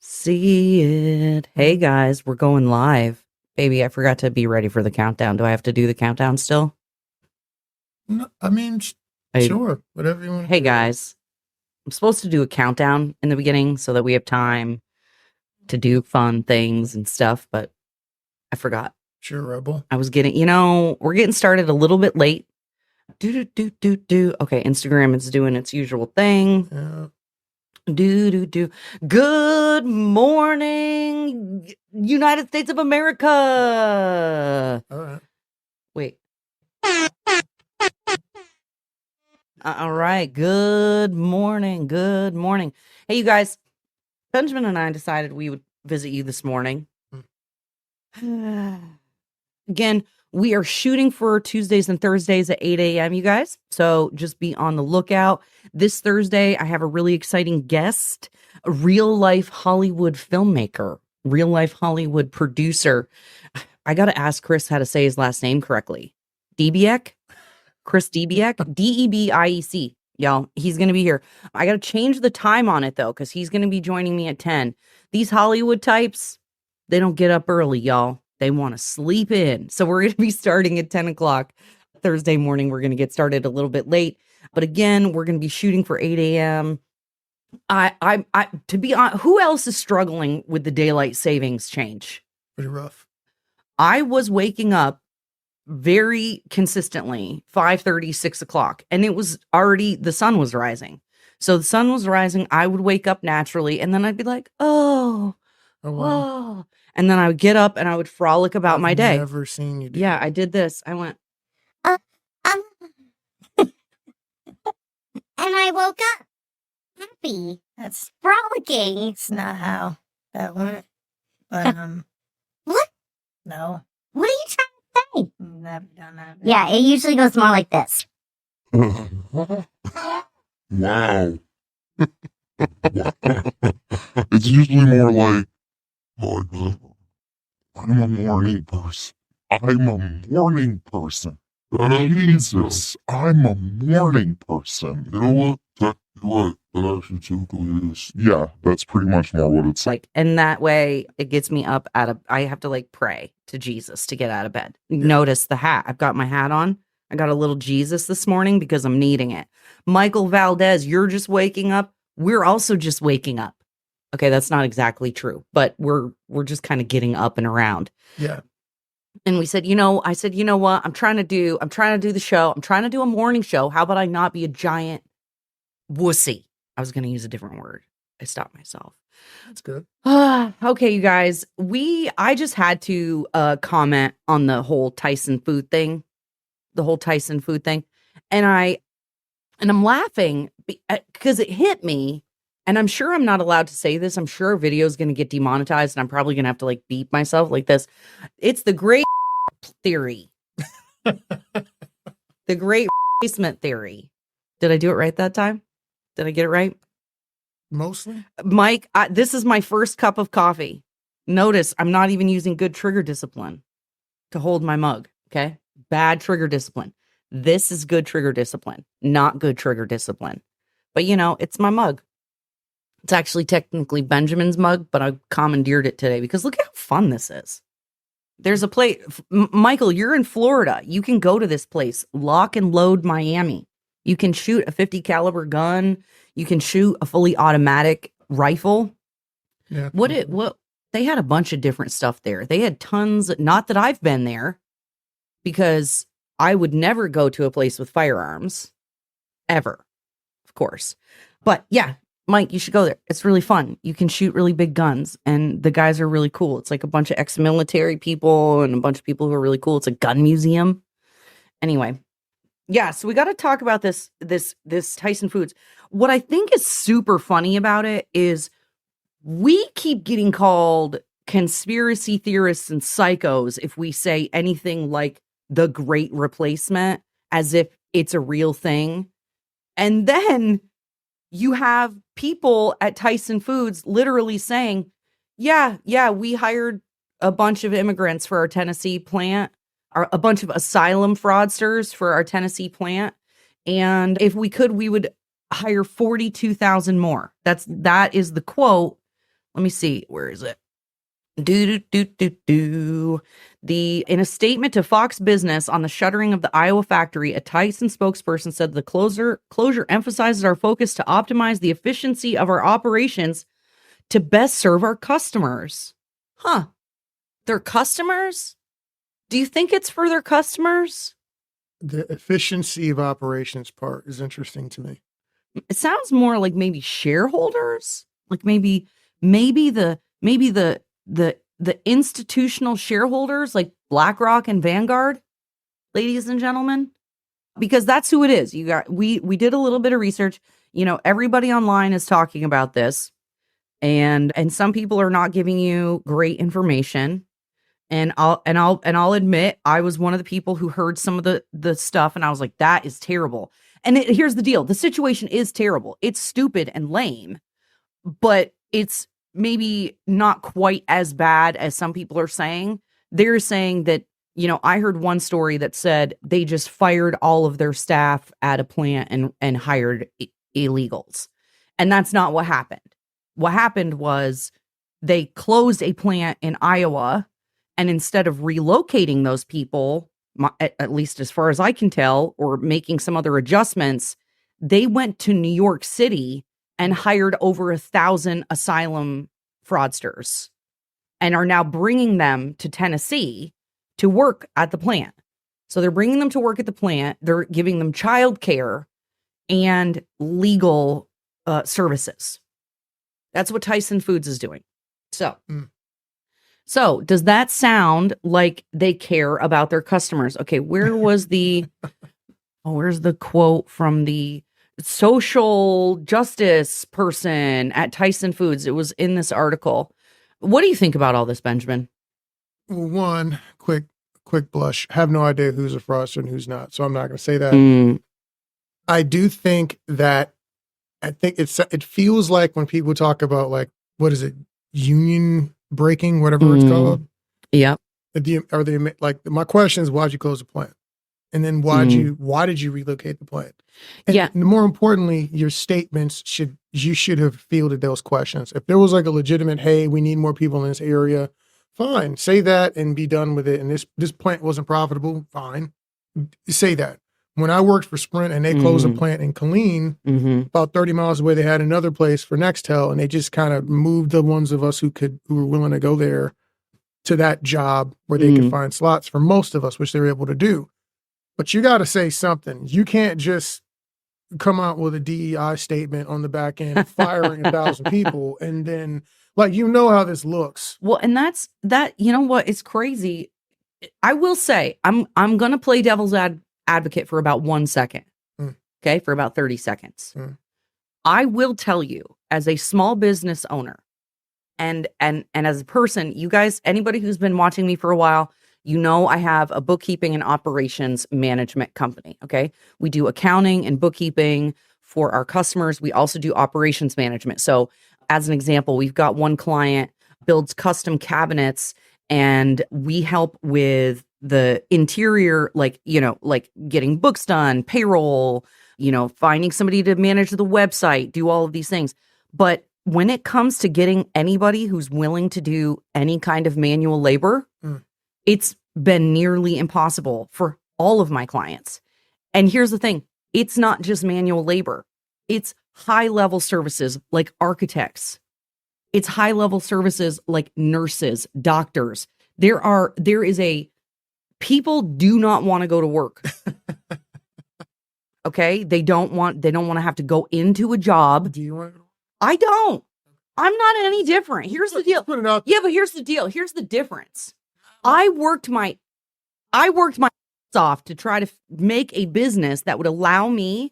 See it. Hey guys, we're going live. Baby, I forgot to be ready for the countdown. Do I have to do the countdown still? No, I mean, sure, whatever you want to Hey do. guys, I'm supposed to do a countdown in the beginning so that we have time to do fun things and stuff, but I forgot. Sure, Rebel. I was getting, we're getting started a little bit late. Okay, Instagram is doing its usual thing. Yeah. Good morning, United States of America. All right. Wait. All right. Good morning. Good morning. Hey, you guys. Benjamin and I decided we would visit you this morning. Again, we are shooting for Tuesdays and Thursdays at 8 a.m., you guys. So just be on the lookout. This Thursday, I have a really exciting guest, a real-life Hollywood filmmaker, real-life Hollywood producer. I got to ask Chris how to say his last name correctly. Debiec? Chris Debiec? D-E-B-I-E-C. Y'all, he's going to be here. I got to change the time on it, though, because he's going to be joining me at 10. These Hollywood types, they don't get up early, y'all. They want to sleep in. So we're going to be starting at 10 o'clock Thursday morning. We're going to get started a little bit late. But again, we're going to be shooting for 8 a.m. To be honest, who else is struggling with the daylight savings change? Pretty rough. I was waking up very consistently 5:30, 6 o'clock, and it was already, the sun was rising. So the sun was rising. I would wake up naturally, and then I'd be like, oh, wow. And then I would get up and I would frolic about my day. I've never seen you do Yeah, that. I did this. I went, and I woke up happy. That's frolicking. It's not how that went. But What? no, What are you trying to say? never done that. Yeah, it usually goes more like this. Wow. It's usually more like, I'm a morning person. I'm a morning person. Jesus, I'm a morning person. You know what? That actually typically is. Yeah, that's pretty much more what it's like. like, and that way it gets me up I have to like pray to Jesus to get out of bed. Notice the hat. I've got my hat on. I got a little Jesus this morning because I'm needing it. Michael Valdez, you're just waking up. We're also just waking up. Okay, that's not exactly true, but we're just kind of getting up and around. Yeah. And we said, I said, you know what? I'm trying to do the show. I'm trying to do a morning show. How about I not be a giant wussy? I was going to use a different word. I stopped myself. That's good. Okay, you guys, I just had to comment on the whole Tyson food thing, and I'm laughing because it hit me, and I'm sure I'm not allowed to say this. I'm sure a video is going to get demonetized, and I'm probably going to have to like beep myself like this. It's the great theory, the great replacement theory. Did I do it right that time? Did I get it right? Mostly? Mike, this is my first cup of coffee. Notice I'm not even using good trigger discipline to hold my mug, okay? Bad trigger discipline. This is good trigger discipline, not good trigger discipline. But, it's my mug. It's actually technically Benjamin's mug, but I commandeered it today because look how fun this is. There's a place. Michael, you're in Florida. You can go to this place, Lock and Load Miami. You can shoot a 50 caliber gun. You can shoot a fully automatic rifle. Yeah. They had a bunch of different stuff there. They had tons, not that I've been there, because I would never go to a place with firearms ever, of course. But yeah, Mike, you should go there. It's really fun. You can shoot really big guns and the guys are really cool. It's like a bunch of ex-military people and a bunch of people who are really cool. It's a gun museum. Anyway. Yeah, so we got to talk about this Tyson Foods. What I think is super funny about it is we keep getting called conspiracy theorists and psychos if we say anything like the Great Replacement, as if it's a real thing. And then you have people at Tyson Foods literally saying, yeah, we hired a bunch of immigrants for our Tennessee plant. A bunch of asylum fraudsters for our Tennessee plant. And if we could, we would hire 42,000 more. That is the quote. Let me see. Where is it? In a statement to Fox Business on the shuttering of the Iowa factory, a Tyson spokesperson said the closure emphasizes our focus to optimize the efficiency of our operations to best serve our customers. Huh. Their customers? Do you think it's for their customers? The efficiency of operations part is interesting to me. It sounds more like maybe shareholders, like maybe the institutional shareholders like BlackRock and Vanguard, ladies and gentlemen, because that's who it is. We did a little bit of research. Everybody online is talking about this, and some people are not giving you great information. And I'll admit, I was one of the people who heard some of the stuff, and I was like, that is terrible. And here's the deal: the situation is terrible. It's stupid and lame, but it's maybe not quite as bad as some people are saying. They're saying that, I heard one story that said they just fired all of their staff at a plant and hired illegals. And that's not what happened. What happened was they closed a plant in Iowa, and instead of relocating those people, at least as far as I can tell, or making some other adjustments, they went to New York City and hired over 1,000 asylum fraudsters and are now bringing them to Tennessee to work at the plant. So they're bringing them to work at the plant. They're giving them childcare and legal services. That's what Tyson Foods is doing. So does that sound like they care about their customers? Okay, where's the quote from the social justice person at Tyson Foods? It was in this article. What do you think about all this, Benjamin? Well, one quick blush. Have no idea who's a fraudster and who's not, so I'm not going to say that. I do think that it feels like when people talk about, like, what is it, union breaking, whatever it's called. Yep. Are they, like, my question is, why'd you close the plant? And then why did you relocate the plant? And more importantly, your statements you should have fielded those questions. If there was like a legitimate, hey, we need more people in this area, fine, say that and be done with it. And this plant wasn't profitable, fine, say that. When I worked for Sprint and they closed a plant in Killeen, about 30 miles away, they had another place for Nextel, and they just kind of moved the ones of us who were willing to go there to that job where they could find slots for most of us, which they were able to do. But you got to say something. You can't just come out with a DEI statement on the back end, firing 1,000 people, and then, like, how this looks. Well, and that's that. You know what? It's crazy. I will say, I'm gonna play devil's advocate for about 1 second. Okay, for about 30 seconds. I will tell you, as a small business owner, and as a person, you guys, anybody who's been watching me for a while, I have a bookkeeping and operations management company, okay? We do accounting and bookkeeping for our customers. We also do operations management. So as an example, we've got one client builds custom cabinets, and we help with the interior, like getting books done, payroll, finding somebody to manage the website, do all of these things. But when it comes to getting anybody who's willing to do any kind of manual labor, it's been nearly impossible for all of my clients. And here's the thing. It's not just manual labor. It's high-level services like architects. It's high-level services like nurses, doctors. People do not want to go to work. Okay? They don't want to have to go into a job. Do you want to? I don't. I'm not any different. Here's the deal. Put it out. Yeah, but here's the deal. Here's the difference. I worked my ass off to try to make a business that would allow me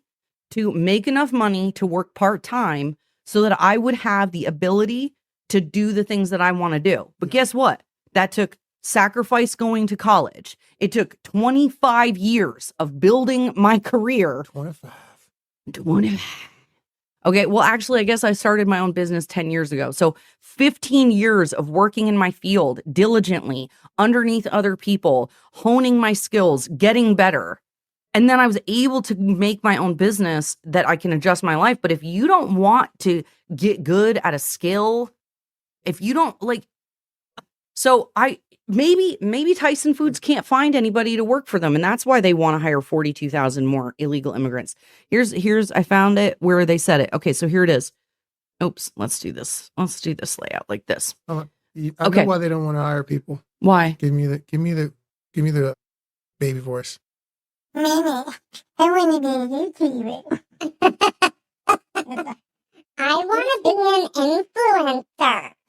to make enough money to work part-time so that I would have the ability to do the things that I want to do. But guess what? That took sacrifice going to college. It took 25 years of building my career. 25. Okay, well, actually, I guess I started my own business 10 years ago. So 15 years of working in my field diligently, underneath other people, honing my skills, getting better. And then I was able to make my own business that I can adjust my life. But if you don't want to get good at a skill, If you don't like, so maybe Tyson Foods can't find anybody to work for them, and that's why they want to hire 42,000 more illegal immigrants. Here's I found it where they said it. Okay, so here it is. Oops, let's do this. Let's do this layout like this. I know why they don't want to hire people. Why? Give me the baby voice. Maybe I want to be a YouTuber. I want to be an influencer. I want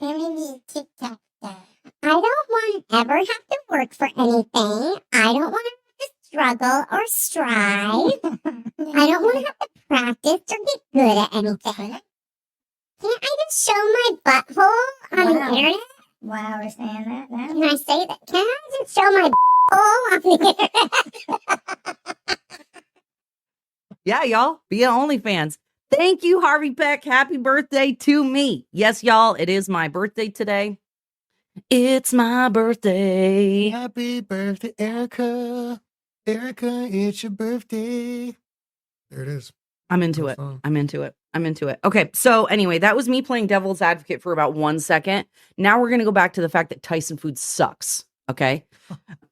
to be a TikToker. I don't want to ever have to work for anything. I don't want to have to struggle or strive. I don't want to have to practice or get good at anything. Can't I just show my butthole on the internet? Wow, we're saying that now. Can I say that? Can I just show my butthole on the internet? Yeah, y'all. Be an OnlyFans. Thank you, Harvey Peck. Happy birthday to me. Yes, y'all. It is my birthday today. It's my birthday. Happy birthday, Erica. Erica, it's your birthday. There it is. I'm into it. I'm into it. I'm into it. Okay. So anyway, that was me playing devil's advocate for about 1 second. Now we're going to go back to the fact that Tyson Foods sucks. Okay.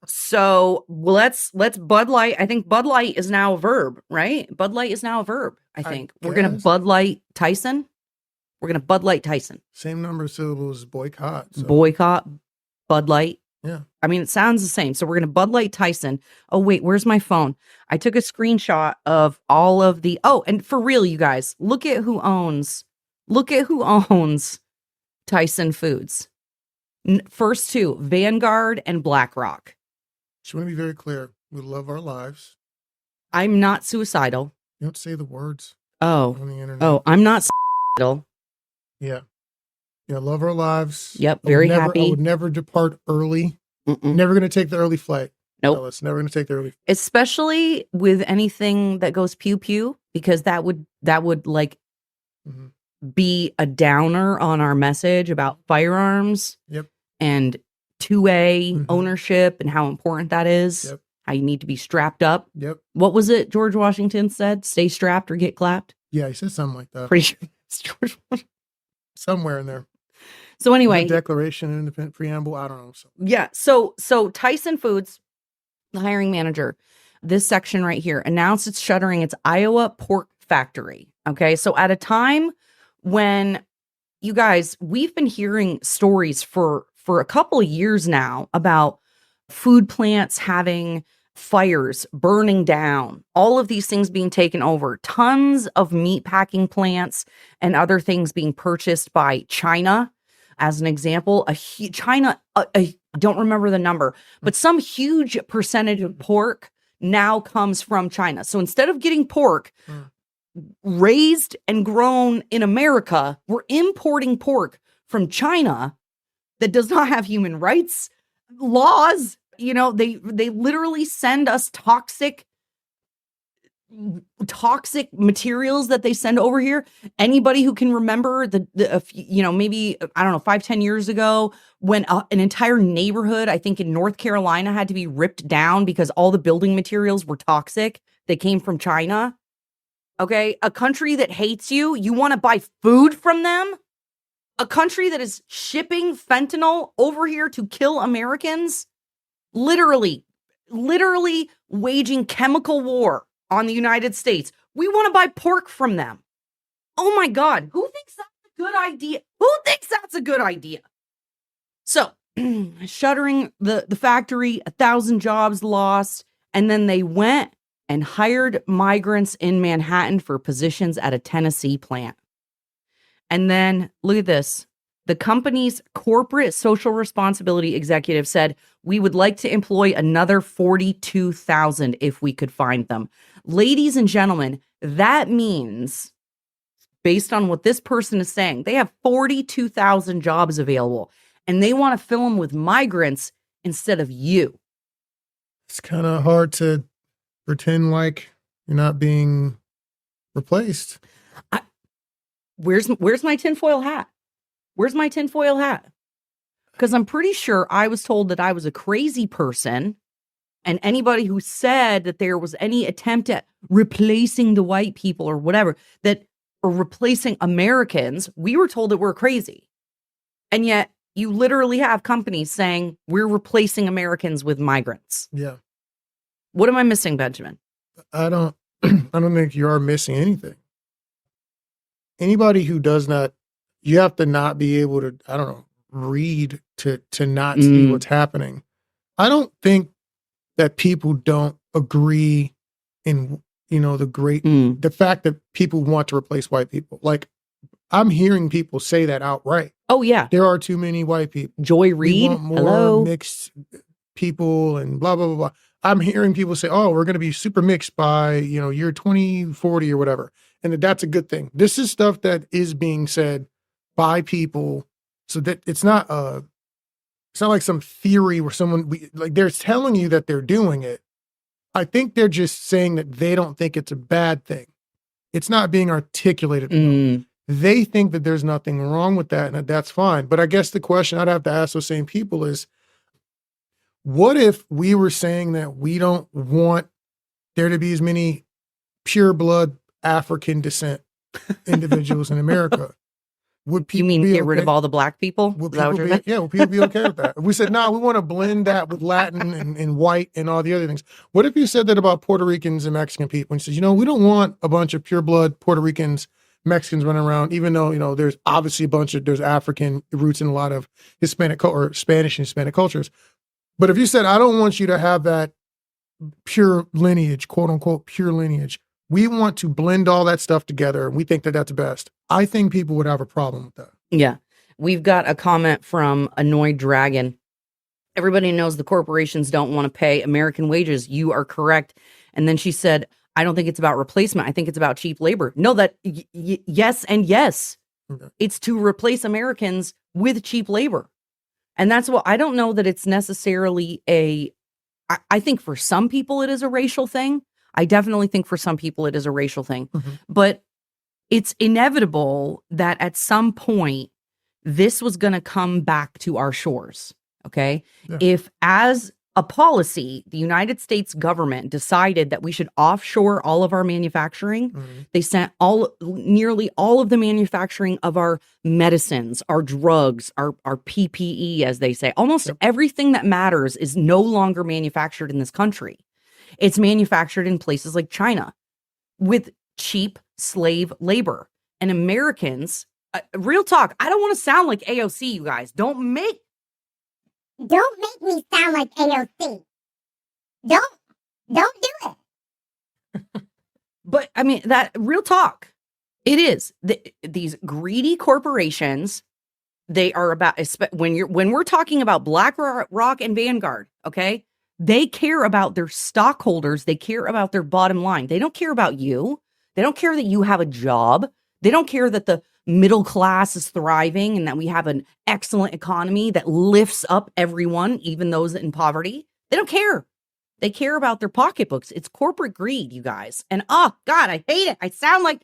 So let's Budlight. I think Budlight is now a verb, right? Budlight is now a verb. I think we're going to Budlight Tyson. We're going to Budlight Tyson. Same number of syllables as boycott. So. Boycott, Budlight. Yeah. I mean, it sounds the same. So we're going to Budlight Tyson. Oh, wait, where's my phone? I took a screenshot of all of the, and for real, you guys, look at who owns Tyson Foods. First two, Vanguard and BlackRock. Just want to be very clear. We love our lives. I'm not suicidal. You don't say the words on the internet. Oh, I'm not suicidal. Yeah. Yeah, love our lives. Yep, very happy. I would never depart early. Mm-mm. Never going to take the early flight. Nope. It's never going to take the early flight. Especially with anything that goes pew pew, because that would like be a downer on our message about firearms. Yep. And 2A ownership and how important that is. Yep. How you need to be strapped up. Yep. What was it George Washington said? Stay strapped or get clapped? Yeah, he said something like that. Pretty sure it's George Washington. Somewhere in there. So anyway. The Declaration, Independent Preamble, I don't know. Yeah. So Tyson Foods, the hiring manager, this section right here, announced it's shuttering its Iowa pork factory. Okay. So at a time when, you guys, we've been hearing stories for a couple of years now about food plants having fires, burning down, all of these things being taken over, tons of meat packing plants and other things being purchased by China. As an example, China, I don't remember the number, but some huge percentage of pork now comes from China. So instead of getting pork raised and grown in America, we're importing pork from China that does not have human rights laws. You know, they literally send us toxic materials that they send over here. Anybody who can remember maybe, I don't know, 5-10 years ago when an entire neighborhood, I think in North Carolina, had to be ripped down because all the building materials were toxic. They came from China. Okay. A country that hates you, you want to buy food from them? A country that is shipping fentanyl over here to kill Americans? Literally waging chemical war on the United States. We want to buy pork from them. Oh my God. Who thinks that's a good idea? Who thinks that's a good idea? So, shuttering the factory, 1,000 jobs lost. And then they went and hired migrants in Manhattan for positions at a Tennessee plant. And then look at this. The company's corporate social responsibility executive said, we would like to employ another 42,000 if we could find them. Ladies and gentlemen, that means, based on what this person is saying, they have 42,000 jobs available and they want to fill them with migrants instead of you. It's kind of hard to pretend like you're not being replaced. Where's my tinfoil hat? Where's my tinfoil hat? Because I'm pretty sure I was told that I was a crazy person, and anybody who said that there was any attempt at replacing the white people or whatever, or replacing Americans, we were told that we're crazy. And yet you literally have companies saying we're replacing Americans with migrants. Yeah. What am I missing, Benjamin? I don't think you are missing anything. Anybody who does not, you have to not be able to, I don't know, read to not see what's happening. I don't think that people don't agree in, the fact that people want to replace white people. Like, I'm hearing people say that outright. Oh, yeah. There are too many white people. Joy We Reid, want more hello. mixed people and blah, blah, blah, blah. I'm hearing people say, oh, we're going to be super mixed by, year 2040 or whatever. And that's a good thing. This is stuff that is being said by people, so that it's not like some theory where they're telling you that they're doing it. I think they're just saying that they don't think it's a bad thing. It's not being articulated. They think that there's nothing wrong with that and that's fine. But I guess the question I'd have to ask those same people is, what if we were saying that we don't want there to be as many pure blood African descent individuals in America? Would people get rid of all the black people? Would people be okay with that? If we said, no, we want to blend that with Latin and white and all the other things. What if you said that about Puerto Ricans and Mexican people? And you said, we don't want a bunch of pure blood Puerto Ricans, Mexicans running around, even though, there's obviously there's African roots in a lot of Hispanic or Spanish and Hispanic cultures. But if you said, I don't want you to have that pure lineage, quote unquote, pure lineage, we want to blend all that stuff together and we think that that's best, I think people would have a problem with that. Yeah. We've got a comment from Annoyed Dragon. Everybody knows the corporations don't want to pay American wages. You are correct. And then she said, I don't think it's about replacement. I think it's about cheap labor. No, yes and yes. Okay. It's to replace Americans with cheap labor. And that's what, I don't know that it's necessarily I think for some people it is a racial thing. I definitely think for some people it is a racial thing. But it's inevitable that at some point this was going to come back to our shores. Okay. Yeah. If as a policy, the United States government decided that we should offshore all of our manufacturing. They sent nearly all of the manufacturing of our medicines, our drugs, our PPE, as they say. Almost everything that matters is no longer manufactured in this country. It's manufactured in places like China with cheap slave labor. And Americans, real talk, I don't want to sound like AOC, you guys. Don't make me sound like AOC. Don't do it. But I mean, that real talk, it is these greedy corporations. They are about, when we're talking about BlackRock and Vanguard, okay, they care about their stockholders. They care about their bottom line. They don't care about you. They don't care that you have a job. They don't care that the middle class is thriving and that we have an excellent economy that lifts up everyone, even those in poverty. They don't care. They care about their pocketbooks. It's corporate greed, you guys. And oh God, I hate it. I sound like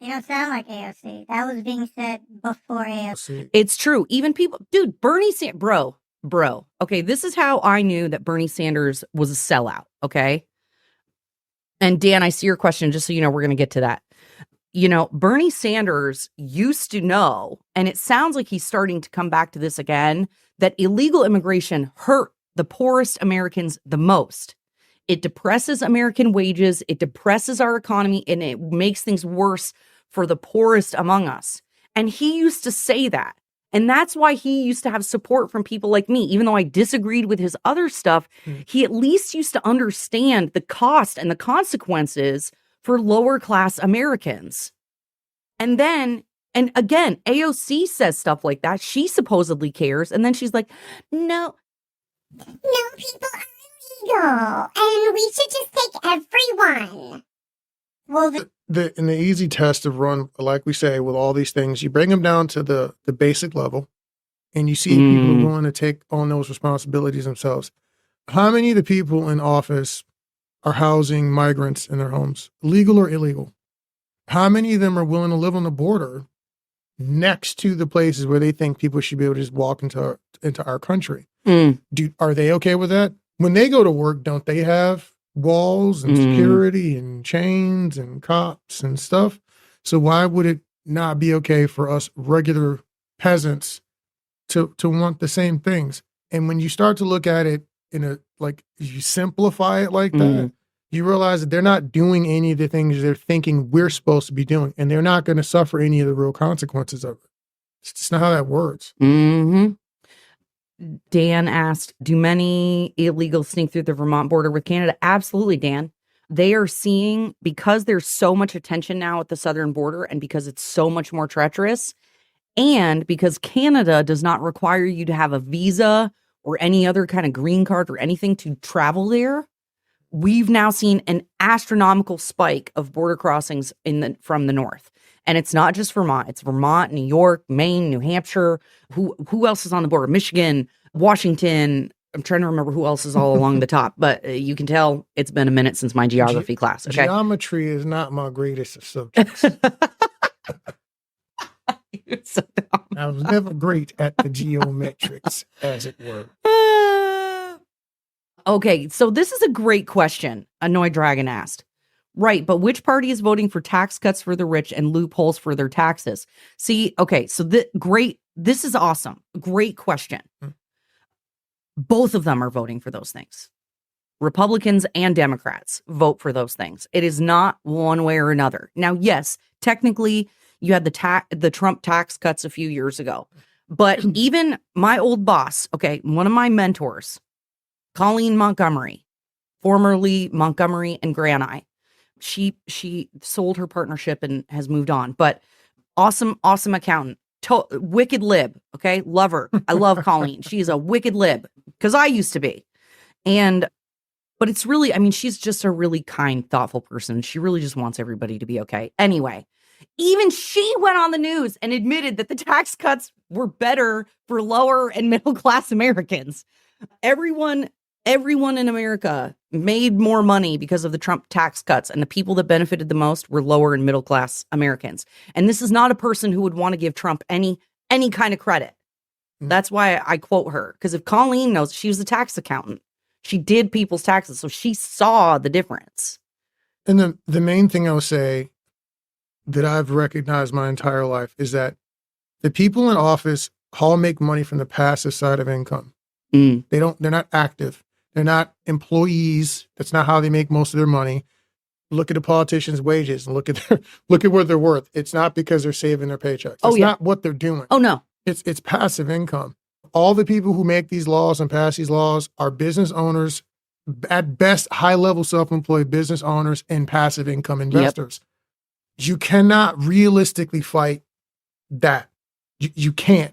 you don't sound like AOC. That was being said before AOC. It's true. Even people, dude, Bernie Sanders, bro. Okay, this is how I knew that Bernie Sanders was a sellout. Okay. And Dan, I see your question, just so you know, we're going to get to that. Bernie Sanders used to know, and it sounds like he's starting to come back to this again, that illegal immigration hurt the poorest Americans the most. It depresses American wages, it depresses our economy, and it makes things worse for the poorest among us. And he used to say that. And that's why he used to have support from people like me. Even though I disagreed with his other stuff, he at least used to understand the cost and the consequences for lower class Americans. And again, AOC says stuff like that. She supposedly cares. And then she's like, no, people are illegal. And we should just take everyone. Well, the easy test of run, like we say, with all these things, you bring them down to the basic level and you see people who are willing to take on those responsibilities themselves. How many of the people in office are housing migrants in their homes, legal or illegal? How many of them are willing to live on the border next to the places where they think people should be able to just walk into our country? Are they okay with that? When they go to work, don't they have walls and security and chains and cops and stuff? So why would it not be okay for us regular peasants to want the same things. And when you start to look at it you simplify it like that, you realize that they're not doing any of the things they're thinking we're supposed to be doing, and they're not going to suffer any of the real consequences of it. It's just not how that works. Mm-hmm. Dan asked, do many illegals sneak through the Vermont border with Canada? Absolutely, Dan. They are seeing, because there's so much attention now at the southern border, and because it's so much more treacherous, and because Canada does not require you to have a visa or any other kind of green card or anything to travel there, we've now seen an astronomical spike of border crossings from the north. And it's not just Vermont. It's Vermont, New York, Maine, New Hampshire. Who else is on the border? Michigan, Washington. I'm trying to remember who else is all along the top. But you can tell it's been a minute since my geography class. Okay? Geometry is not my greatest of subjects. So dumb. I was never great at the geometrics, as it were. Okay, so this is a great question. Annoyed Dragon asked. Right, but which party is voting for tax cuts for the rich and loopholes for their taxes? See, okay, so this is awesome. Great question. Both of them are voting for those things. Republicans and Democrats vote for those things. It is not one way or another. Now, yes, technically, you had the Trump tax cuts a few years ago. But even my old boss, okay, one of my mentors, Colleen Montgomery, formerly Montgomery and Granite, she sold her partnership and has moved on. But awesome accountant, wicked lib, okay, love her. I love Colleen. She's a wicked lib, because I used to be. But it's really, I mean, she's just a really kind, thoughtful person. She really just wants everybody to be okay. Anyway, even she went on the news and admitted that the tax cuts were better for lower and middle class Americans. Everyone in America made more money because of the Trump tax cuts, and the people that benefited the most were lower and middle class Americans. And this is not a person who would want to give Trump any kind of credit. That's why I quote her, because if Colleen knows, she was a tax accountant. She did people's taxes, so she saw the difference. And the main thing I would say that I've recognized my entire life is that the people in office all make money from the passive side of income. They're not active. They're not employees. That's not how they make most of their money. Look at the politicians' wages and look at what they're worth. It's not because they're saving their paychecks. It's not what they're doing. Oh, no. It's passive income. All the people who make these laws and pass these laws are business owners, at best, high-level self-employed business owners and passive income investors. Yep. You cannot realistically fight that. You can't.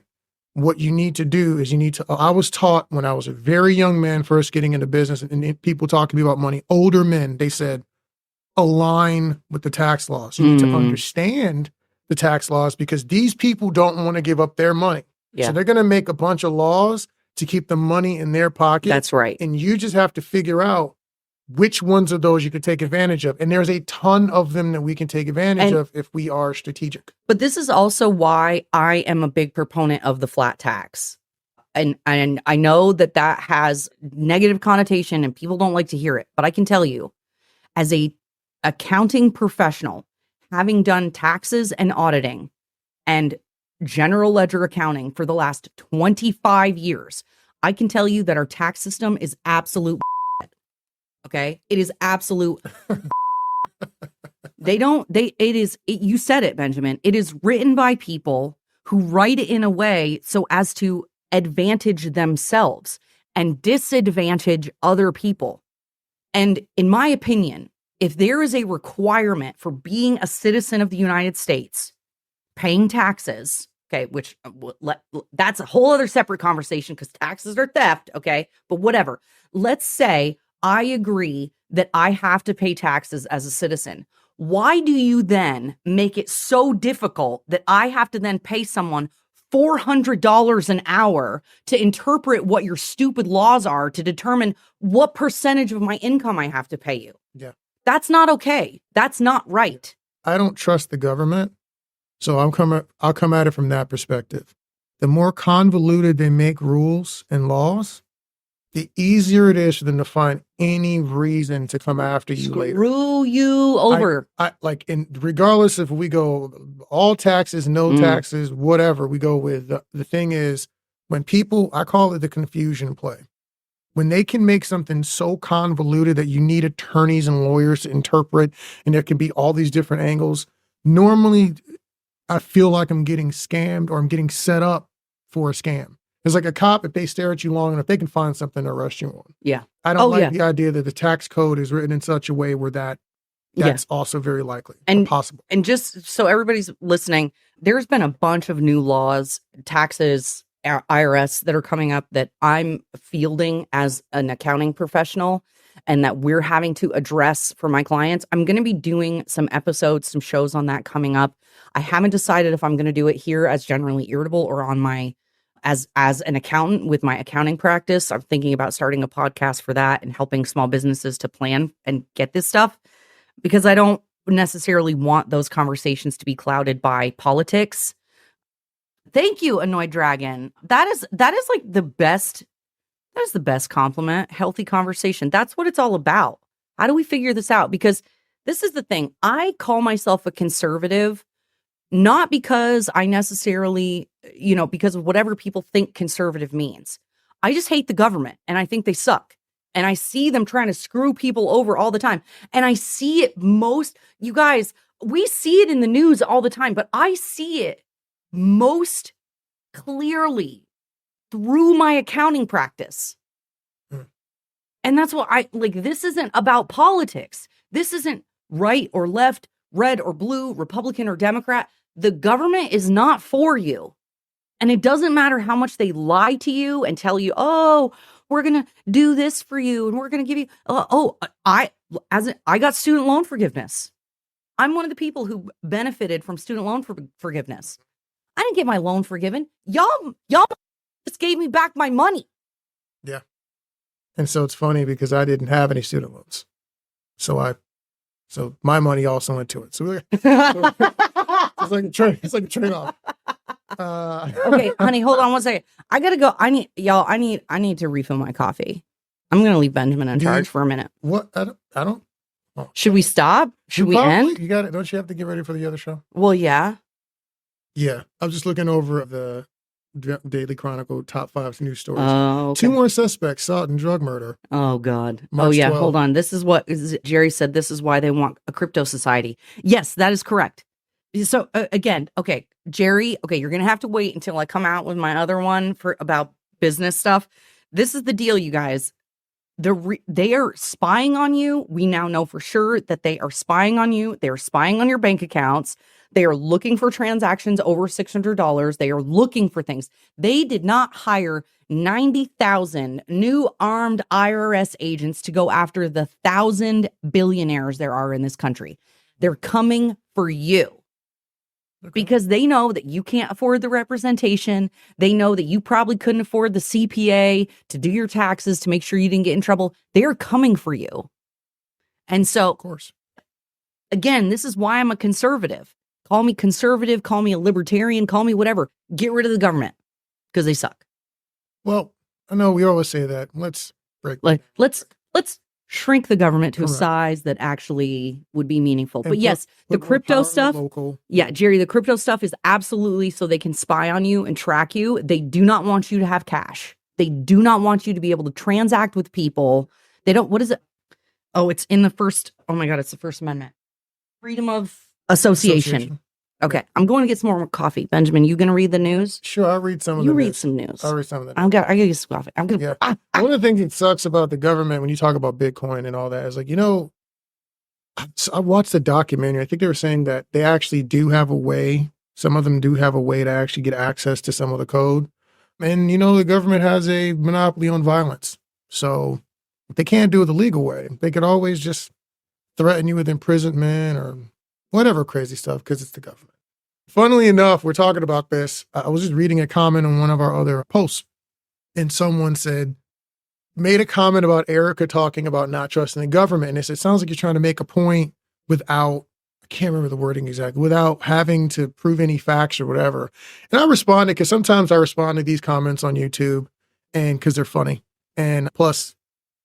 What you need to do is I was taught when I was a very young man first getting into business, and people talking to me about money, older men, they said, align with the tax laws. You need to understand the tax laws, because these people don't want to give up their money. Yeah. So they're going to make a bunch of laws to keep the money in their pocket. That's right. And you just have to figure out which ones of those you can take advantage of. And there's a ton of them that we can take advantage of if we are strategic. But this is also why I am a big proponent of the flat tax. And I know that has negative connotation and people don't like to hear it. But I can tell you, as a accounting professional, having done taxes and auditing and general ledger accounting for the last 25 years, I can tell you that our tax system is absolute. Okay. It is absolute. You said it, Benjamin. It is written by people who write it in a way so as to advantage themselves and disadvantage other people. And in my opinion, if there is a requirement for being a citizen of the United States, paying taxes, okay, which that's a whole other separate conversation because taxes are theft, okay, but whatever. Let's say I agree that I have to pay taxes as a citizen. Why do you then make it so difficult that I have to then pay someone $400 an hour to interpret what your stupid laws are to determine what percentage of my income I have to pay you? Yeah. That's not okay. That's not right. I don't trust the government, so I'll come at it from that perspective. The more convoluted they make rules and laws, the easier it is for them to find any reason to come after you later. Screw you over. Regardless if we go all taxes, no taxes, whatever we go with, the thing is, when people, I call it the confusion play. When they can make something so convoluted that you need attorneys and lawyers to interpret, and there can be all these different angles, normally I feel like I'm getting scammed or I'm getting set up for a scam. It's like a cop, if they stare at you long enough, they can find something to arrest you on. Yeah. I don't like the idea that the tax code is written in such a way where that's also very likely and possible. And just so everybody's listening, there's been a bunch of new laws, taxes, IRS that are coming up that I'm fielding as an accounting professional and that we're having to address for my clients. I'm going to be doing some episodes, some shows on that coming up. I haven't decided if I'm going to do it here as Generally Irritable or on my as an accountant with my accounting practice. I'm thinking about starting a podcast for that and helping small businesses to plan and get this stuff, because I don't necessarily want those conversations to be clouded by politics. Thank you, Annoyed Dragon. That is like the best. That is the best compliment. Healthy conversation. That's what it's all about. How do we figure this out? Because this is the thing. I call myself a conservative, not because I necessarily, because of whatever people think conservative means. I just hate the government and I think they suck. And I see them trying to screw people over all the time. And I see it you guys, we see it in the news all the time, but I see it most clearly through my accounting practice. And that's what this isn't about politics. This isn't right or left, red or blue, Republican or Democrat. The government is not for you. And it doesn't matter how much they lie to you and tell you, oh, we're going to do this for you and we're going to give you, I got student loan forgiveness. I'm one of the people who benefited from student loan forgiveness. I didn't get my loan forgiven. Y'all just gave me back my money. Yeah. And so it's funny because I didn't have any student loans. So my money also went to it. So it's like a trade-off. Okay, honey, hold on one second. I gotta go. I need to refill my coffee. I'm gonna leave Benjamin in charge for a minute. What? I don't. Oh. Should we stop? Should we end? You got it. Don't you have to get ready for the other show? Well, yeah. Yeah. I was just looking over the Daily Chronicle top 5 news stories. Oh, okay. 2 more suspects sought in drug murder. Oh, God. March 12. Hold on. This is what Jerry said. This is why they want a crypto society. Yes, that is correct. So again, okay, Jerry, okay, you're going to have to wait until I come out with my other one about business stuff. This is the deal, you guys. They are spying on you. We now know for sure that they are spying on you. They are spying on your bank accounts. They are looking for transactions over $600. They are looking for things. They did not hire 90,000 new armed IRS agents to go after the 1,000 billionaires there are in this country. They're coming for you. Because they know that you can't afford the representation. They know that you probably couldn't afford the CPA to do your taxes to make sure you didn't get in trouble. They're coming for you. And so, of course, again, this is why I'm a conservative. Call me conservative, call me a libertarian, call me whatever. Get rid of the government because they suck. Well, I know we always say that. Let's break. Let's shrink the government to a size that actually would be meaningful. But yes, the crypto stuff. Yeah, Jerry, the crypto stuff is absolutely so they can spy on you and track you. They do not want you to have cash. They do not want you to be able to transact with people. They don't, what is it? Oh, it's in the first, oh my God, it's the First Amendment. Freedom of association. Okay, I'm going to get some more coffee. Benjamin, you going to read the news? Sure, I'll read some of the news. You read some news. I'll read some of that. I got to get some coffee. I'm going to. Yeah. One of the things that sucks about the government when you talk about Bitcoin and all that is like, I watched the documentary. I think they were saying that they actually do have a way. Some of them do have a way to actually get access to some of the code. And, the government has a monopoly on violence. So they can't do it the legal way. They could always just threaten you with imprisonment or whatever crazy stuff because it's the government. Funnily enough, we're talking about this. I was just reading a comment on one of our other posts, and someone made a comment about Erica talking about not trusting the government. And they said, it sounds like you're trying to make a point without, I can't remember the wording exactly, without having to prove any facts or whatever. And I responded because sometimes I respond to these comments on YouTube and because they're funny. And plus,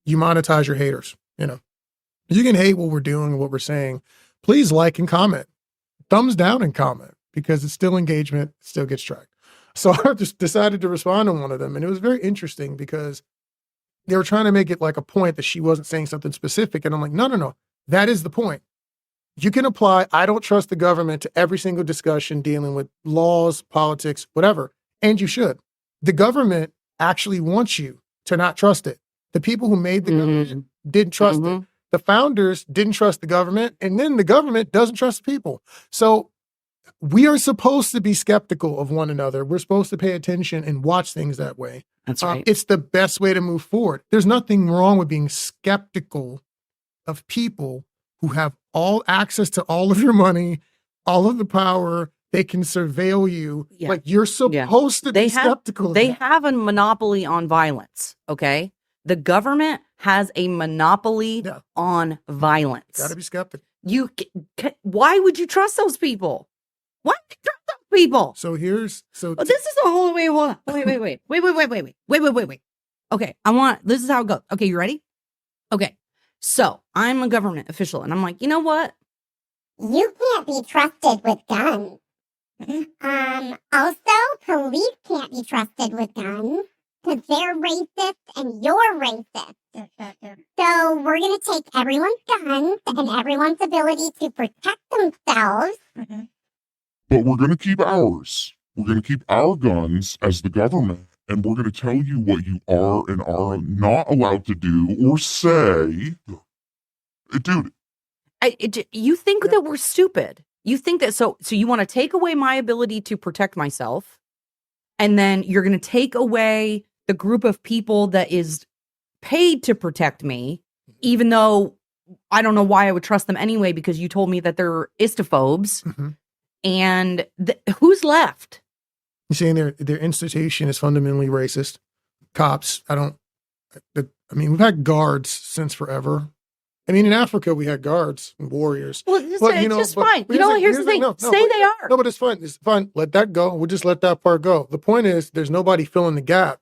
you monetize your haters. You can hate what we're doing and what we're saying. Please like and comment. Thumbs down and comment, because it's still engagement, it still gets tracked. So I just decided to respond to one of them. And it was very interesting because they were trying to make it like a point that she wasn't saying something specific. And I'm like, no. That is the point. You can apply, I don't trust the government, to every single discussion dealing with laws, politics, whatever. And you should. The government actually wants you to not trust it. The people who made the government didn't trust it. The founders didn't trust the government, and then the government doesn't trust the people. So we are supposed to be skeptical of one another. We're supposed to pay attention and watch things that way. That's right. It's the best way to move forward. There's nothing wrong with being skeptical of people who have all access to all of your money, all of the power. They can surveil you. Yeah. Like, you're supposed to be skeptical. They have a monopoly on violence, okay? The government has a monopoly on violence. Got to be skeptical. Why would you trust those people? Why would you trust those people? So this is the whole way. Hold on. Wait. Okay, this is how it goes. Okay, you ready? Okay, so I'm a government official, and I'm like, you know what? You can't be trusted with guns. Also, police can't be trusted with guns because they're racist and you're racist. So we're going to take everyone's guns and everyone's ability to protect themselves. But we're going to keep ours. We're going to keep our guns as the government, and we're going to tell you what you are and are not allowed to do or say. Dude. You think that we're stupid. You think that, so you want to take away my ability to protect myself, and then you're going to take away the group of people that is paid to protect me, even though I don't know why I would trust them anyway, because you told me that they're istophobes. And who's left? You're saying their institution is fundamentally racist. Cops, we've had guards since forever. I mean, in Africa, we had guards and warriors. Well, it's just fine. Here's the thing. Say they are. No, but it's fine. It's fine. Let that go. We'll just let that part go. The point is, there's nobody filling the gap.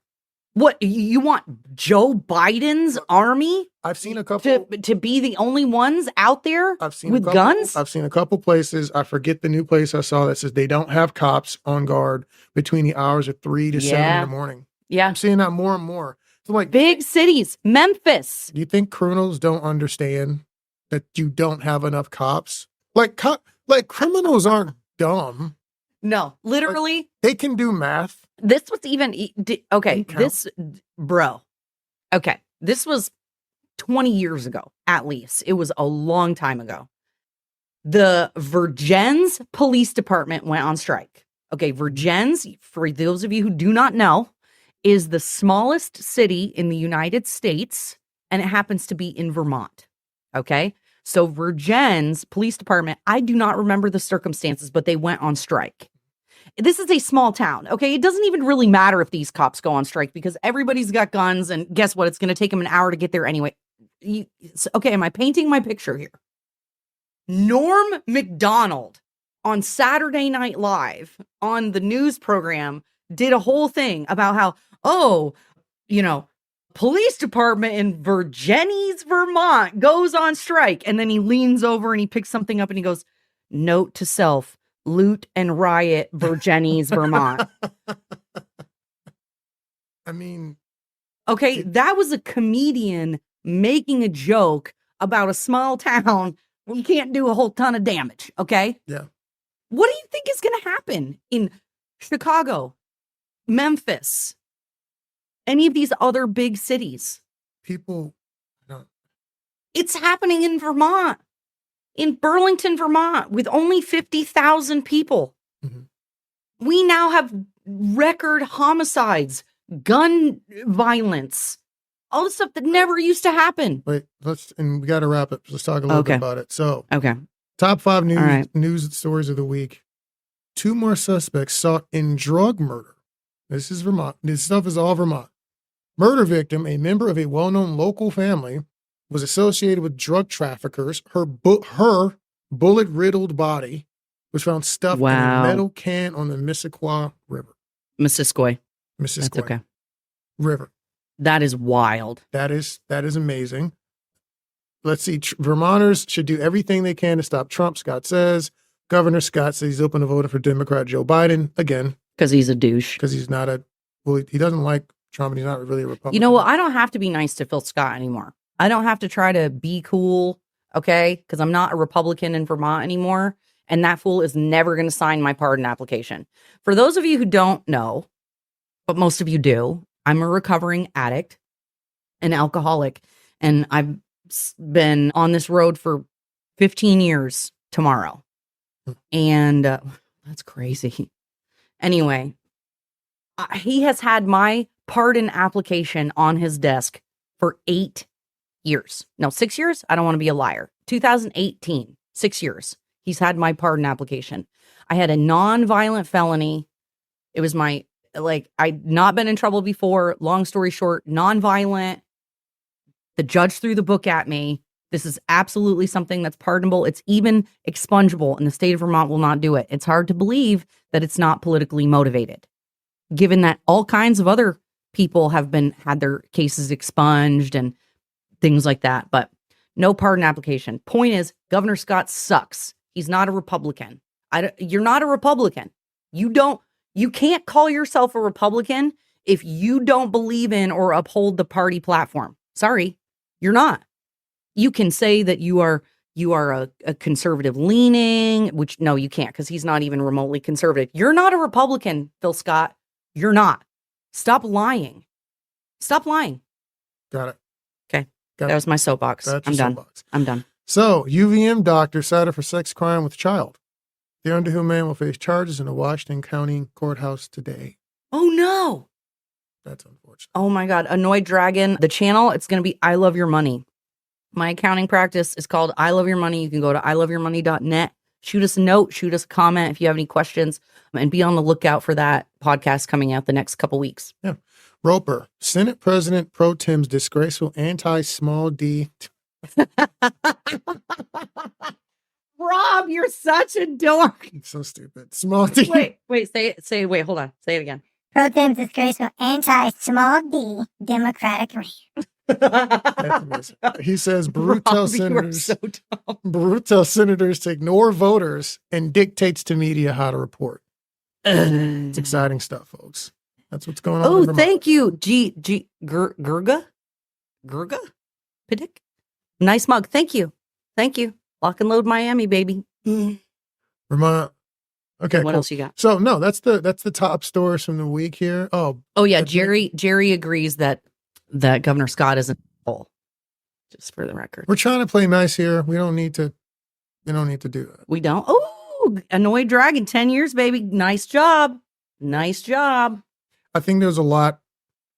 What, you want Joe Biden's army? I've seen a couple to be the only ones out there with guns. I've seen a couple places. I forget the new place I saw that says they don't have cops on guard between the hours of 3 to 7 in the morning. Yeah, I'm seeing that more and more. So, like, big cities, Memphis. Do you think criminals don't understand that you don't have enough cops? Like criminals aren't dumb. No, literally, they can do math. This was even okay. This was 20 years ago, at least. It was a long time ago. The Vergennes Police Department went on strike. Okay, Vergennes, for those of you who do not know, is the smallest city in the United States, and it happens to be in Vermont. Okay, so Vergennes Police Department, I do not remember the circumstances, but they went on strike. This is a small town, okay? It doesn't even really matter if these cops go on strike because everybody's got guns, and guess what? It's going to take them an hour to get there anyway. Okay, am I painting my picture here? Norm Macdonald on Saturday Night Live on the news program did a whole thing about how, police department in Vergennes, Vermont goes on strike. And then he leans over and he picks something up and he goes, note to self, loot and riot, Vergennes, Vermont. I mean, okay, that was a comedian making a joke about a small town where you can't do a whole ton of damage. Okay. Yeah. What do you think is going to happen in Chicago, Memphis, any of these other big cities? It's happening in Vermont. In Burlington, Vermont, with only 50,000 people. We now have record homicides, gun violence, all the stuff that never used to happen. Wait, we got to wrap it. Let's talk a little bit about it. So, top 5 news stories of the week. 2 more suspects sought in drug murder. This is Vermont. This stuff is all Vermont. Murder victim, a member of a well-known local family, was associated with drug traffickers. Her bullet-riddled body was found stuffed in a metal can on the Missisquoi River. Missisquoi. That's okay. River. That is wild. That is amazing. Let's see. Vermonters should do everything they can to stop Trump, Scott says. Governor Scott says he's open to voting for Democrat Joe Biden. Again. Because he's a douche. Because he's not he doesn't like Trump and he's not really a Republican. You know what? I don't have to be nice to Phil Scott anymore. I don't have to try to be cool, okay? Because I'm not a Republican in Vermont anymore. And that fool is never going to sign my pardon application. For those of you who don't know, but most of you do, I'm a recovering addict, an alcoholic, and I've been on this road for 15 years tomorrow. And that's crazy. Anyway, he has had my pardon application on his desk for 8 years. No, 6 years? I don't want to be a liar. 2018, 6 years. He's had my pardon application. I had a non-violent felony. It was I'd not been in trouble before. Long story short, non-violent. The judge threw the book at me. This is absolutely something that's pardonable. It's even expungible, and the state of Vermont will not do it. It's hard to believe that it's not politically motivated, given that all kinds of other people have had their cases expunged and things like that. But no pardon application. Point is, Governor Scott sucks. He's not a Republican. You're not a Republican. You can't call yourself a Republican if you don't believe in or uphold the party platform. Sorry, you're not. You can say that you are a conservative leaning, which no, you can't, because he's not even remotely conservative. You're not a Republican, Phil Scott. You're not. Stop lying. Stop lying. Got it. Okay. That was my soapbox. I'm done. I'm done. So, UVM doctor cited for sex crime with child. The Underhill man will face charges in a Washington County courthouse today. Oh, no. That's unfortunate. Oh, my God. Annoyed Dragon. The channel, it's going to be I Love Your Money. My accounting practice is called I Love Your Money. You can go to iloveyourmoney.net. Shoot us a note. Shoot us a comment if you have any questions. And be on the lookout for that podcast coming out the next couple weeks. Yeah. Roper. Senate President Pro Tem's disgraceful anti-small d... Rob, you're such a dork. So stupid. Small d. Wait, wait, hold on. Say it again. Pro Tem's disgraceful anti-small d Democratic reign. That's amazing. He says Brutal Rob, senators, you are so dumb. Brutal senators to ignore voters and dictates to media how to report. It's exciting stuff, folks. That's what's going on. Oh, thank you, Gurga Pidik. Nice mug. Thank you. Lock and load Miami, baby. Vermont. Okay. What cool. else you got? So no, that's the top stories from the week here. Oh yeah. Jerry agrees that Governor Scott isn't full. Just for the record, we're trying to play nice here. We don't need to do that. We don't. Oh, Annoyed Dragon, 10 years, baby. Nice job. I think there's a lot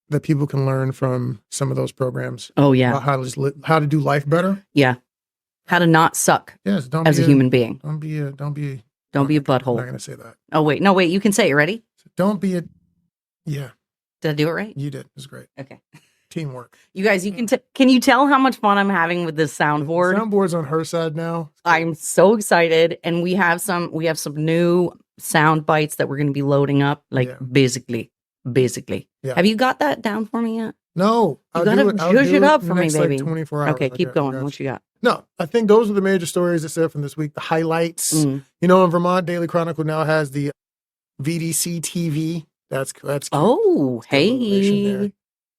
that people can learn from some of those programs. Oh yeah. About how to do life better. Yeah. How to not suck. Yes. As a human being. Don't be a butthole. I'm not going to say that. Oh wait. No, wait. You can say it. Ready? Don't be a. Yeah. Did I do it right? You did. It was great. Okay. Teamwork. You guys, can you tell how much fun I'm having with this soundboard? The soundboard's on her side now. I'm so excited, and we have some new sound bites that we're going to be loading up. Basically. Yeah. Have you got that down for me yet? No, you gotta zhuzh it up for me, baby. 24 hours. Okay, keep going. What you got? No, I think those are the major stories that said from this week. The highlights. You know, in Vermont, Daily Chronicle now has the VDC TV. That's oh, hey.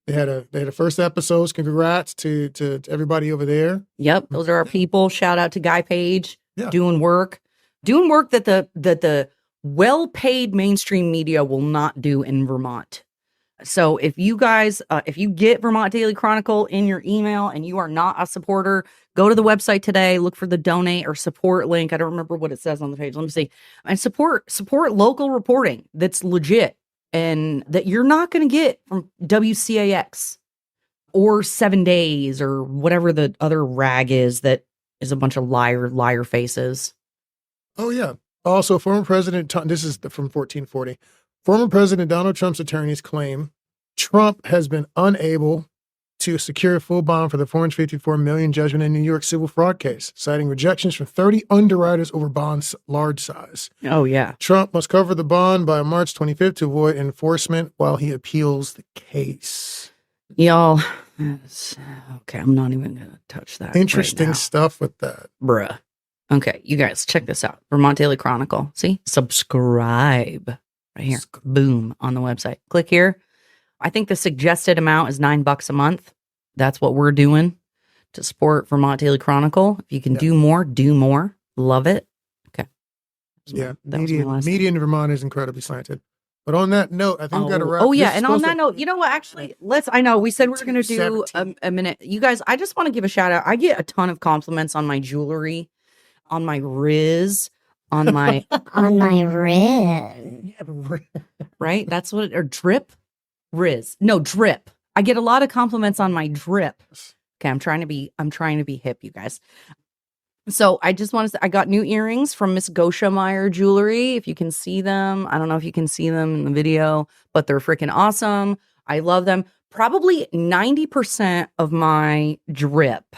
They had a first episode. Congrats to everybody over there. Yep, those are our people. Shout out to Guy Page, doing work that the well-paid mainstream media will not do in Vermont. So if you guys, if you get Vermont Daily Chronicle in your email and you are not a supporter, go to the website today, look for the donate or support link. I don't remember what it says on the page. Let me see. And support local reporting that's legit and that you're not going to get from WCAX or 7 Days or whatever the other rag is that is a bunch of liar faces. Oh, yeah. Also, former President, this is from 1440. Former President Donald Trump's attorneys claim Trump has been unable to secure a full bond for the $454 million judgment in New York civil fraud case, citing rejections from 30 underwriters over bonds large size. Oh, yeah. Trump must cover the bond by March 25th to avoid enforcement while he appeals the case. Y'all, okay, I'm not even going to touch that. Interesting right now. stuff with that. Bruh. Okay, you guys, check this out. Vermont Daily Chronicle. See? Subscribe right here. Boom, on the website. Click here. I think the suggested amount is $9 a month. That's what we're doing to support Vermont Daily Chronicle. If you can do more, do more. Love it. Okay. Yeah, That was my last media in Vermont is incredibly slanted. But on that note, I think we got to wrap. Oh, yeah. And on that note, you know what? Actually, I know we said we were going to do a minute. You guys, I just want to give a shout out. I get a ton of compliments on my jewelry, on my Riz, on my On my rib. right. That's what or drip, Riz. No, drip. I get a lot of compliments on my drip. Okay, I'm trying to be hip, you guys. So I just want to say I got new earrings from Miss Gosha Meyer Jewelry. If you can see them, I don't know if you can see them in the video, but they're freaking awesome. I love them. Probably 90% of my drip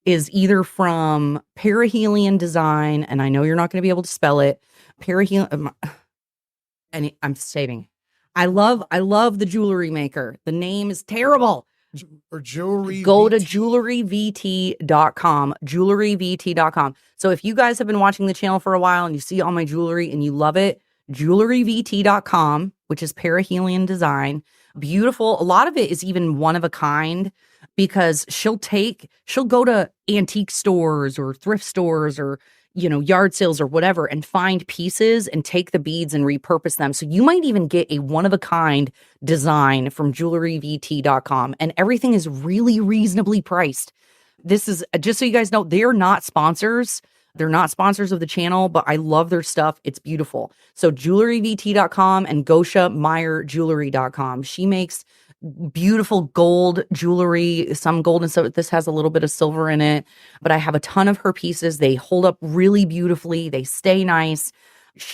is either from Perihelion Design, and I know you're not going to be able to spell it. Perihelion, and I'm saving. I love the jewelry maker. The name is terrible. Or jewelry. Go to jewelryvt.com. Jewelryvt.com. So if you guys have been watching the channel for a while and you see all my jewelry and you love it, jewelryvt.com, which is Perihelion Design. Beautiful. A lot of it is even one of a kind because she'll go to antique stores or thrift stores or yard sales or whatever and find pieces and take the beads and repurpose them. So you might even get a one-of-a-kind design from jewelryvt.com, and everything is really reasonably priced. This is, just so you guys know, they're not sponsors. They're not sponsors of the channel, but I love their stuff. It's beautiful. So jewelryvt.com and GoshaMeyerJewelry.com. She makes beautiful gold jewelry, some gold and so this has a little bit of silver in it, but I have a ton of her pieces. They hold up really beautifully. They stay nice.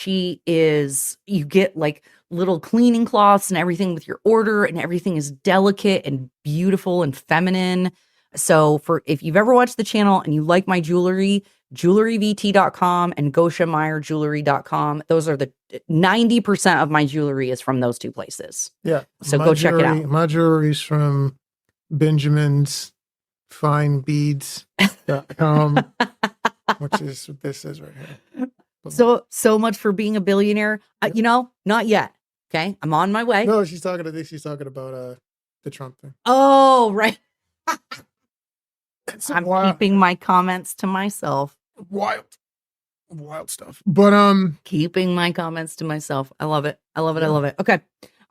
You get like little cleaning cloths and everything with your order, and everything is delicate and beautiful and feminine. So if you've ever watched the channel and you like my jewelry, jewelryvt.com and GoshaMeyerJewelry.com. Those are the 90% of my jewelry is from those two places. Yeah. So go check it out. My jewelry's from Benjamin's Fine Beads.com, which is what this is right here. So much for being a billionaire. Not yet. Okay. I'm on my way. No, she's talking about the Trump thing. Oh, right. I'm wild, keeping my comments to myself. wild stuff. But Keeping my comments to myself. I love it. I love it. I love it. Okay.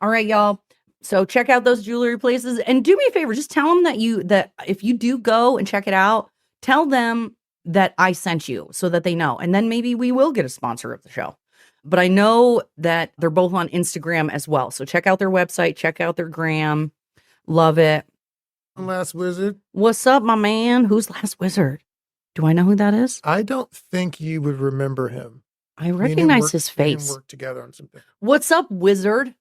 All right, y'all. So check out those jewelry places and do me a favor. Just tell them that if you do go and check it out, tell them that I sent you so that they know. And then maybe we will get a sponsor of the show. But I know that they're both on Instagram as well. So check out their website. Check out their gram. Love it. Last Wizard. What's up, my man? Who's Last Wizard? Do I know who that is? I don't think you would remember him. I recognize his We face. didn't work together on something. What's up, Wizard?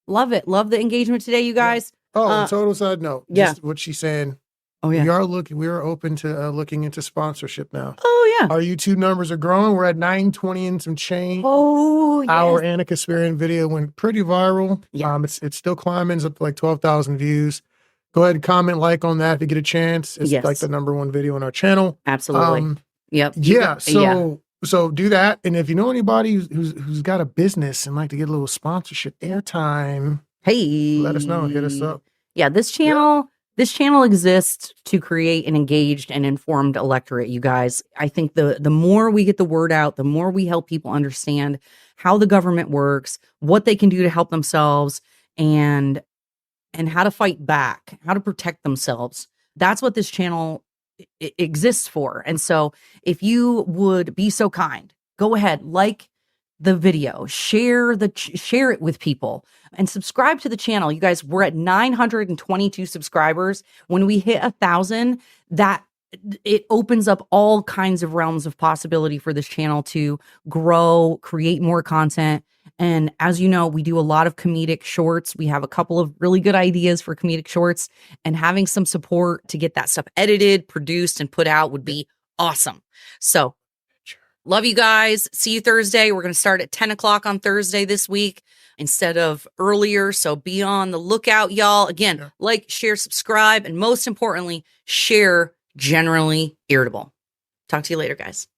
Love it. Love the engagement today, you guys. Oh, total side note. Yeah. Just what she's saying. Oh, yeah. We are open to looking into sponsorship now. Oh, yeah. Our YouTube numbers are growing. We're at 920 and some change. Oh, yeah. Our Annika Sparian video went pretty viral. Yeah. It's still climbing. It's up to like 12,000 views. Go ahead and comment, like on that if you get a chance. It's Yes. like the #1 video on our channel. Absolutely. Yep. Yeah. So do that. And if you know anybody who's got a business and like to get a little sponsorship airtime, Hey. let us know. Hit us up. Yeah, this channel exists to create an engaged and informed electorate, you guys. I think the more we get the word out, the more we help people understand how the government works, what they can do to help themselves, and how to fight back, how to protect themselves. That's what this channel exists for. And so if you would be so kind, go ahead, like the video, share it with people, and subscribe to the channel. You guys, we're at 922 subscribers. When we hit 1,000, that it opens up all kinds of realms of possibility for this channel to grow, create more content. And as you know, we do a lot of comedic shorts. We have a couple of really good ideas for comedic shorts, and having some support to get that stuff edited, produced, and put out would be awesome. So Love you guys. See you Thursday. We're going to start at 10 o'clock on Thursday this week instead of earlier. So be on the lookout, y'all. Again, like, share, subscribe, and most importantly, share Generally Irritable. Talk to you later, guys.